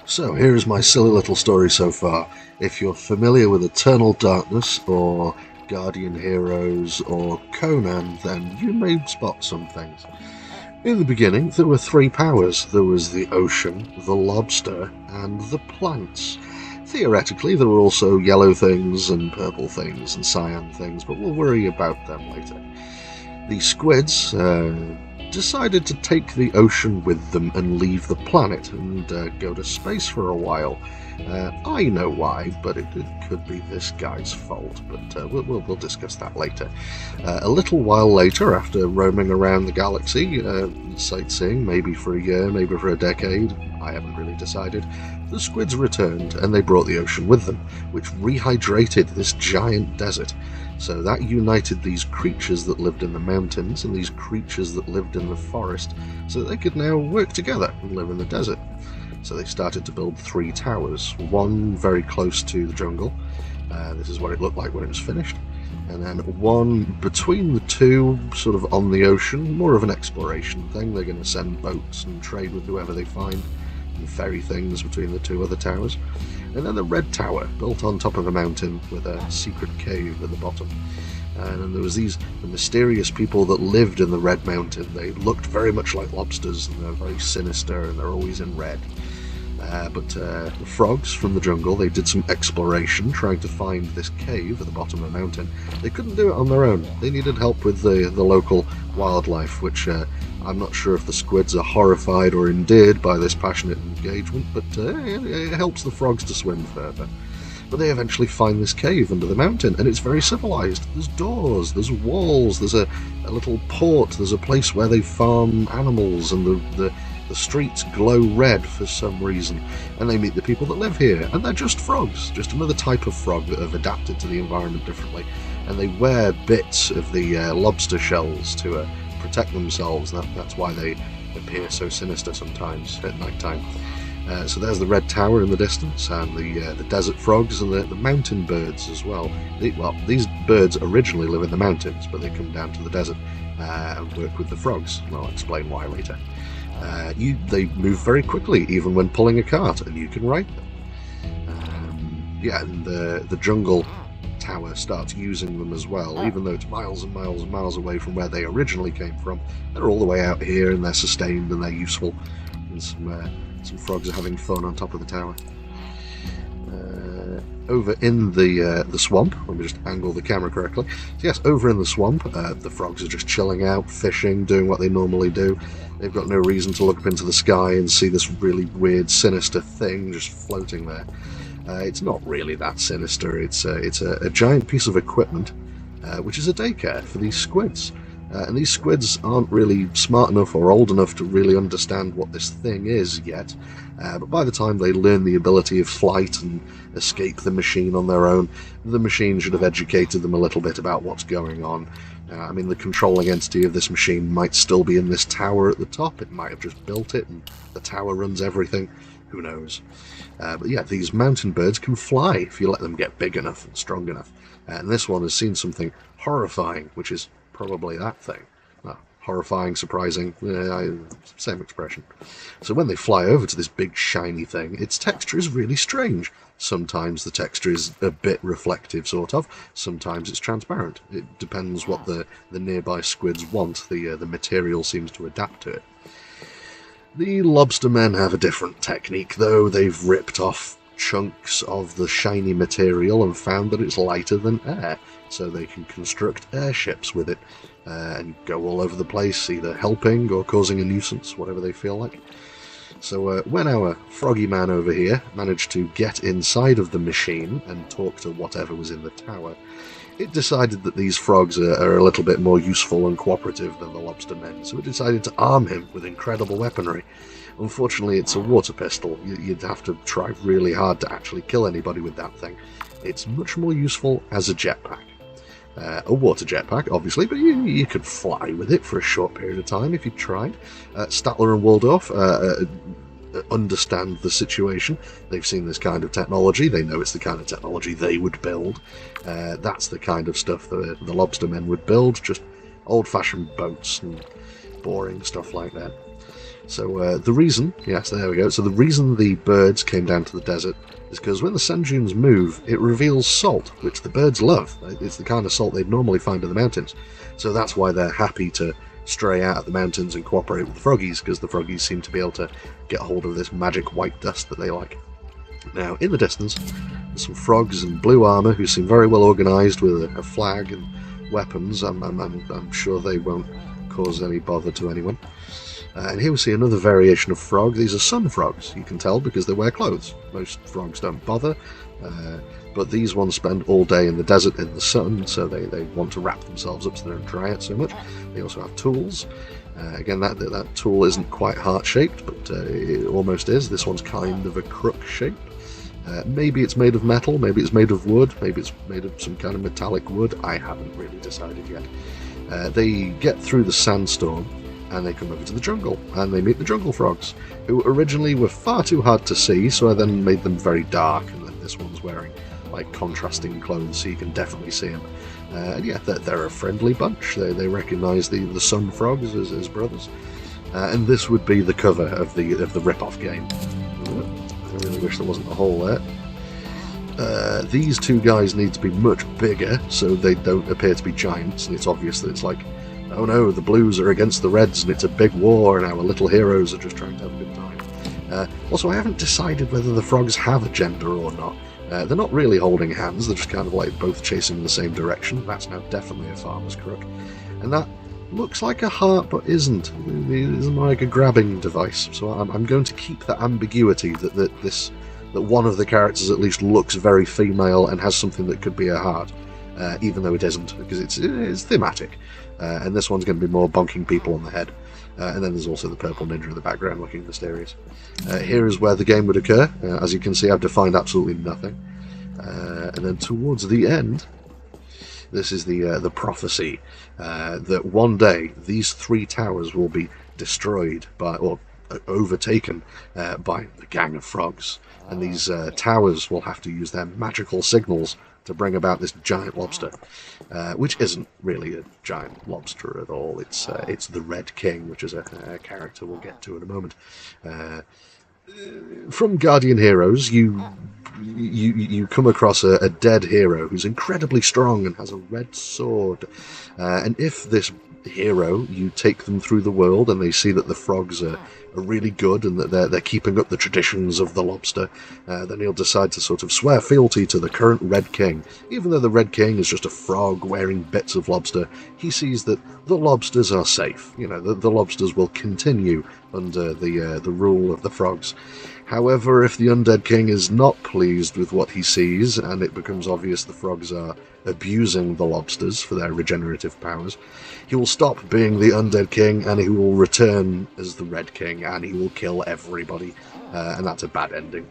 So here's my silly little story so far. If you're familiar with Eternal Darkness or Guardian Heroes or Conan, then you may spot some things. In the beginning, there were three powers. There was the ocean, the lobster, and the plants. Theoretically, there were also yellow things and purple things and cyan things, but we'll worry about them later. The squids decided to take the ocean with them and leave the planet and go to space for a while. I know why, but it could be this guy's fault, but we'll discuss that later. A little while later, after roaming around the galaxy, sightseeing, maybe for a year, maybe for a decade, I haven't really decided, the squids returned and they brought the ocean with them, which rehydrated this giant desert. So that united these creatures that lived in the mountains and these creatures that lived in the forest, so that they could now work together and live in the desert. So they started to build three towers, one very close to the jungle. This is what it looked like when it was finished. And then one between the two, sort of on the ocean, more of an exploration thing. They're going to send boats and trade with whoever they find and ferry things between the two other towers. And then the red tower, built on top of a mountain with a secret cave at the bottom. And then there was the mysterious people that lived in the red mountain. They looked very much like lobsters, and they're very sinister, and they're always in red. But the frogs from the jungle, they did some exploration trying to find this cave at the bottom of the mountain. They couldn't do it on their own. They needed help with the local wildlife, which I'm not sure if the squids are horrified or endeared by this passionate engagement, but it helps the frogs to swim further. But they eventually find this cave under the mountain, and it's very civilized. There's doors, there's walls, there's a little port, there's a place where they farm animals, and the streets glow red for some reason. And they meet the people that live here, and they're just frogs, just another type of frog that have adapted to the environment differently. And they wear bits of the lobster shells to protect themselves. That's why they appear so sinister sometimes at night time. So there's the red tower in the distance, and the desert frogs and the mountain birds as well. These birds originally live in the mountains, but they come down to the desert and work with the frogs. And I'll explain why later. They move very quickly, even when pulling a cart, and you can ride them. And the jungle tower starts using them as well, even though it's miles and miles and miles away from where they originally came from. They're all the way out here, and they're sustained and they're useful. And some frogs are having fun on top of the tower. Over in the swamp, let me just angle the camera correctly. So yes, over in the swamp, the frogs are just chilling out, fishing, doing what they normally do. They've got no reason to look up into the sky and see this really weird, sinister thing just floating there. It's not really that sinister. It's a giant piece of equipment, which is a daycare for these squids. And these squids aren't really smart enough or old enough to really understand what this thing is yet. But by the time they learn the ability of flight and escape the machine on their own, the machine should have educated them a little bit about what's going on. The controlling entity of this machine might still be in this tower at the top. It might have just built it and the tower runs everything. Who knows? But yeah, these mountain birds can fly if you let them get big enough and strong enough. And this one has seen something horrifying, which is probably that thing. Horrifying, surprising, same expression. So when they fly over to this big shiny thing, its texture is really strange. Sometimes the texture is a bit reflective, sort of. Sometimes it's transparent. It depends what the nearby squids want. The material seems to adapt to it. The lobster men have a different technique, though. They've ripped off chunks of the shiny material and found that it's lighter than air, so they can construct airships with it and go all over the place, either helping or causing a nuisance, whatever they feel like. So when our froggy man over here managed to get inside of the machine and talk to whatever was in the tower, it decided that these frogs are a little bit more useful and cooperative than the lobster men, so it decided to arm him with incredible weaponry. Unfortunately, it's a water pistol. You'd have to try really hard to actually kill anybody with that thing. It's much more useful as a jetpack. A water jetpack, obviously, but you could fly with it for a short period of time if you tried. Statler and Waldorf understand the situation. They've seen this kind of technology. They know it's the kind of technology they would build. That's the kind of stuff that the lobster men would build, just old-fashioned boats and boring stuff like that. So the reason, yes, there we go. So the reason the birds came down to the desert is because when the sand dunes move, it reveals salt, which the birds love. It's the kind of salt they'd normally find in the mountains. So that's why they're happy to stray out of the mountains and cooperate with the froggies, because the froggies seem to be able to get hold of this magic white dust that they like. Now, in the distance, there's some frogs in blue armour who seem very well organised with a flag and weapons. I'm sure they won't cause any bother to anyone. And here we see another variation of frog. These are sun frogs, you can tell, because they wear clothes. Most frogs don't bother, but these ones spend all day in the desert in the sun, so they want to wrap themselves up so they don't dry out so much. They also have tools. Again, that tool isn't quite heart-shaped, but it almost is. This one's kind of a crook shape. Maybe it's made of metal, maybe it's made of wood, maybe it's made of some kind of metallic wood. I haven't really decided yet. They get through the sandstorm, and they come over to the jungle, and they meet the jungle frogs, who originally were far too hard to see, so I then made them very dark, and then this one's wearing like contrasting clothes, so you can definitely see them. And yeah, they're a friendly bunch. They recognise the sun frogs as brothers, and this would be the cover of the rip-off game. I really wish there wasn't a hole there. These two guys need to be much bigger, so they don't appear to be giants, and it's obvious that it's like, oh no, the blues are against the reds and it's a big war and our little heroes are just trying to have a good time. Also, I haven't decided whether the frogs have a gender or not. They're not really holding hands, they're just kind of like both chasing in the same direction. That's now definitely a farmer's crook. And that looks like a heart but isn't. It isn't like a grabbing device. So I'm going to keep that ambiguity that one of the characters at least looks very female and has something that could be a heart. Even though it isn't, because it's thematic. And this one's going to be more bonking people on the head. And then there's also the purple ninja in the background looking mysterious. Here is where the game would occur. As you can see, I've defined absolutely nothing. And then towards the end, this is the prophecy that one day these three towers will be destroyed or overtaken by the gang of frogs. And these towers will have to use their magical signals to bring about this giant lobster, which isn't really a giant lobster at all. It's the Red King, which is a character we'll get to in a moment. From Guardian Heroes, you come across a dead hero who's incredibly strong and has a red sword. And if this hero, you take them through the world and they see that the frogs are really good and that they're keeping up the traditions of the lobster, then he'll decide to sort of swear fealty to the current Red King. Even though the Red King is just a frog wearing bits of lobster, he sees that the lobsters are safe. You know, the lobsters will continue under the rule of the frogs. However, if the Undead King is not pleased with what he sees, and it becomes obvious the frogs are abusing the lobsters for their regenerative powers, he will stop being the Undead King and he will return as the Red King and he will kill everybody. And that's a bad ending.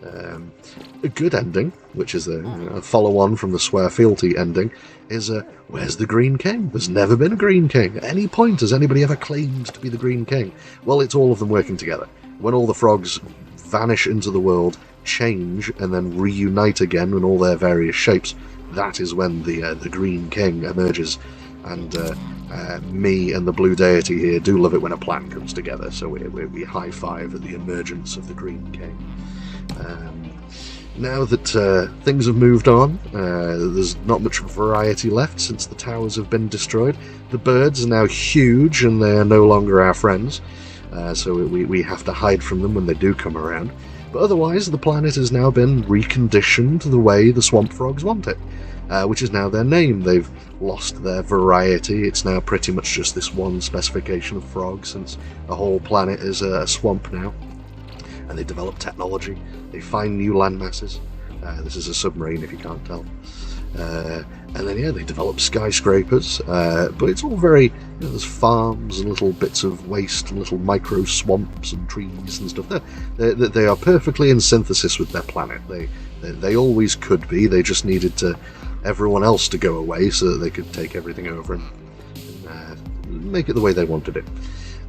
A good ending, which is a follow-on from the swear fealty ending, is where's the Green King? There's never been a Green King. At any point has anybody ever claimed to be the Green King? Well, it's all of them working together. When all the frogs vanish into the world, change, and then reunite again in all their various shapes, that is when the Green King emerges. And me and the Blue Deity here do love it when a plan comes together, so we high-five at the emergence of the Green King. Now that things have moved on, there's not much variety left since the towers have been destroyed. The birds are now huge and they are no longer our friends, so we have to hide from them when they do come around. But otherwise, the planet has now been reconditioned the way the swamp frogs want it, which is now their name. They've lost their variety. It's now pretty much just this one specification of frogs, since the whole planet is a swamp now. And they develop technology. They find new land masses. This is a submarine, if you can't tell. And then, yeah, they develop skyscrapers. But it's all very... there's farms and little bits of waste and little micro swamps and trees and stuff. They are perfectly in synthesis with their planet. They always could be. They just needed everyone else to go away so that they could take everything over and make it the way they wanted it.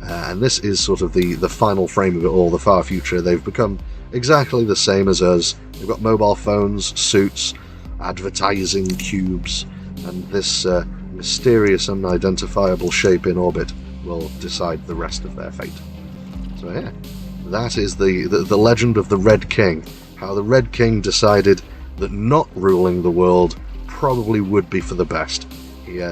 And this is sort of the final frame of it all, the far future. They've become exactly the same as us. They've got mobile phones, suits, advertising cubes, and this mysterious unidentifiable shape in orbit will decide the rest of their fate. So yeah, that is the legend of the Red King. How the Red King decided that not ruling the world probably would be for the best. He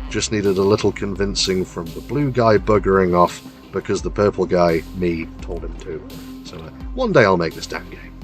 just needed a little convincing from the blue guy buggering off because the purple guy, me, told him to. So one day I'll make this damn game.